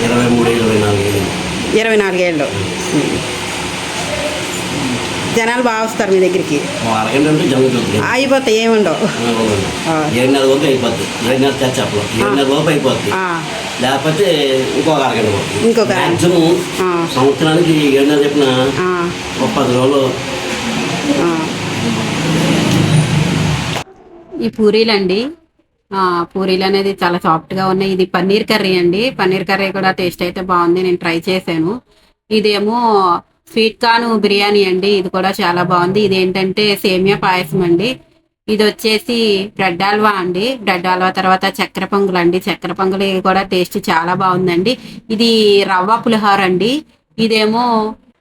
23, 24 ఏళ్ళు. 24 ఏళ్ళు. జనాలు బాగా వస్తారు మీ దగ్గరికి. అరగంట అంటే జరుగుతుంది, అయిపోతాయి, ఏముండవు. 7:30 వరకు అయిపోద్ది. 7:30 తెచ్చప్పుడు 7:30 లోపు అయిపోద్ది. లేకపోతే ఇంకొక అరగంట పడుతుంది. ఇంకొక మ్యాక్సిమం సంవత్సరానికి 7:30 చెప్పిన 10 రోజులు. ఈ పూరీలండి, పూరీలు అనేది చాలా సాఫ్ట్గా ఉన్నాయి. ఇది పన్నీర్ కర్రీ అండి. పన్నీర్ కర్రీ కూడా టేస్ట్ అయితే బాగుంది, నేను ట్రై చేశాను. ఇదేమో స్వీట్ కార్న్ బిర్యానీ అండి, ఇది కూడా చాలా బాగుంది. ఇది ఏంటంటే సేమియా పాయసం అండి. ఇది వచ్చేసి బ్రెడ్ హల్వా అండి. బ్రెడ్ హల్వా తర్వాత చక్కెర పొంగల్ అండి. చక్కెర పొంగల్ కూడా టేస్ట్ చాలా బాగుందండి. ఇది రవ్వ పులిహోర అండి. ఇదేమో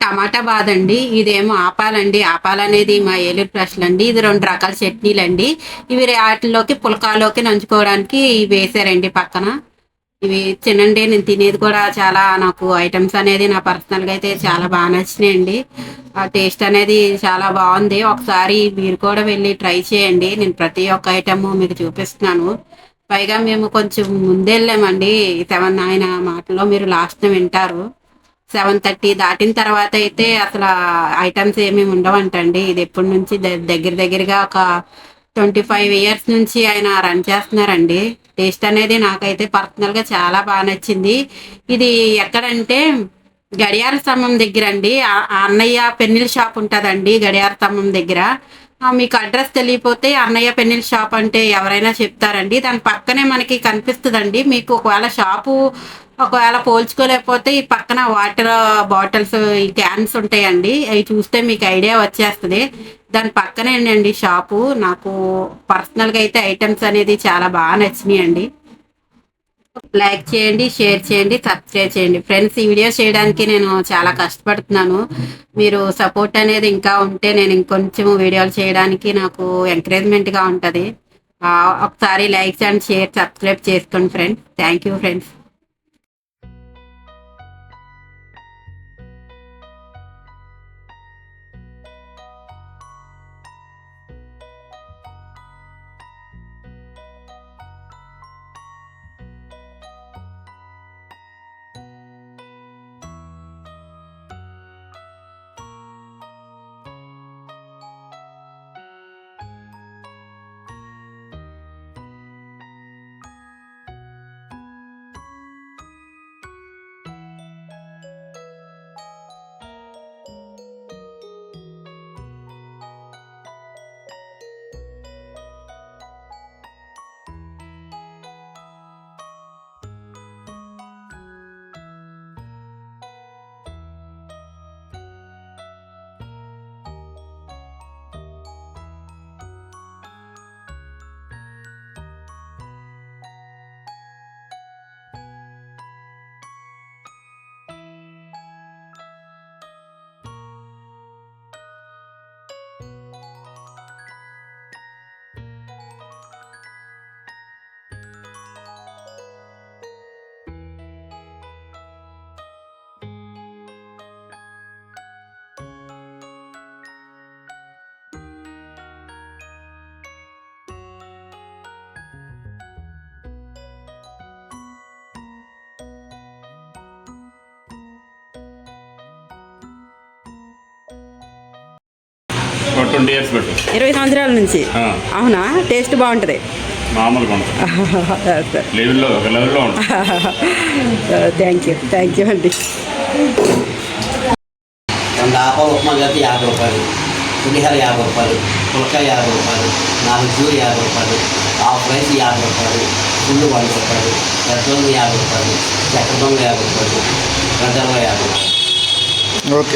టమాటా బాద్ అండి. ఇదేమో ఆపాలండి. ఆపాలనేది మా ఏలూరు స్పెషల్ అండి. ఇది 2 రకాల చట్నీలు అండి. ఇవి వాటిలోకి పుల్కాలోకి నంచుకోవడానికి వేసారండి పక్కన. ఇవి తినండి, నేను తినేది కూడా చాలా, నాకు ఐటమ్స్ అనేది నా పర్సనల్గా అయితే చాలా బాగా నచ్చినాయండి. ఆ టేస్ట్ అనేది చాలా బాగుంది. ఒకసారి మీరు కూడా వెళ్ళి ట్రై చేయండి. నేను ప్రతి ఒక్క ఐటమ్ మీకు చూపిస్తున్నాను. పైగా మేము కొంచెం ముందే వెళ్ళామండి. 7 ఆయన మాటలో మీరు లాస్ట్ వింటారు. 7:30 దాటిన తర్వాత అయితే అసలు ఐటమ్స్ ఏమీ ఉండవంటండి. ఇది ఎప్పటి నుంచి దగ్గరగా ఒక 25 ఇయర్స్ నుంచి ఆయన రన్ చేస్తున్నారండి. టేస్ట్ అనేది నాకైతే పర్సనల్గా చాలా బాగా నచ్చింది. ఇది ఎక్కడంటే గడియార స్తంభం దగ్గర అండి. అన్నయ్య పెన్నిల్ షాప్ ఉంటుందండి గడియార స్తంభం దగ్గర. మీకు అడ్రస్ తెలియపోతే అన్నయ్య పెన్నిల్ షాప్ అంటే ఎవరైనా చెప్తారండి. దాని పక్కనే మనకి కనిపిస్తుందండి. మీకు ఒకవేళ పోల్చుకోలేకపోతే ఈ పక్కన వాటర్ బాటిల్స్, ఈ క్యాన్స్ ఉంటాయండి, అవి చూస్తే మీకు ఐడియా వచ్చేస్తుంది. దాని పక్కనేనండి షాపు. నాకు పర్సనల్గా అయితే ఐటమ్స్ అనేది చాలా బాగా నచ్చినాయి అండి. లైక్ చేయండి, షేర్ చేయండి, సబ్స్క్రైబ్ చేయండి ఫ్రెండ్స్. ఈ వీడియో చేయడానికి నేను చాలా కష్టపడుతున్నాను. మీరు సపోర్ట్ అనేది ఇంకా ఉంటే నేను ఇంకొంచెం వీడియోలు చేయడానికి నాకు ఎంకరేజ్మెంట్గా ఉంటుంది. ఒకసారి లైక్ అండ్ షేర్, సబ్స్క్రైబ్ చేసుకోండి ఫ్రెండ్స్. Thank you friends. ఒక 20 years బట్టి 20 సంవత్సరాల నుంచి. అవునా? టేస్ట్ బాగుంటుంది. మామూలుగా ఉంటుంది, లెవెల్లో ఒక లెవెల్లో ఉంటుంది. థ్యాంక్ యూ అండి. 2 ఆపాలు ఉప్మా కలిపి 50 రూపాయలు, పులిహోర 50 రూపాయలు, పులకాయ 50 రూపాయలు, 4 పూరి 50 రూపాయలు, హాఫ్ రైస్ 50 రూపాయలు, ఫుల్ 100 రూపాయలు, పెట్రోల్ 50 రూపాయలు, చక్కెర పొంగల్ 50 రూపాయలు, గంటలో 50 రూపాయలు. ఓకే.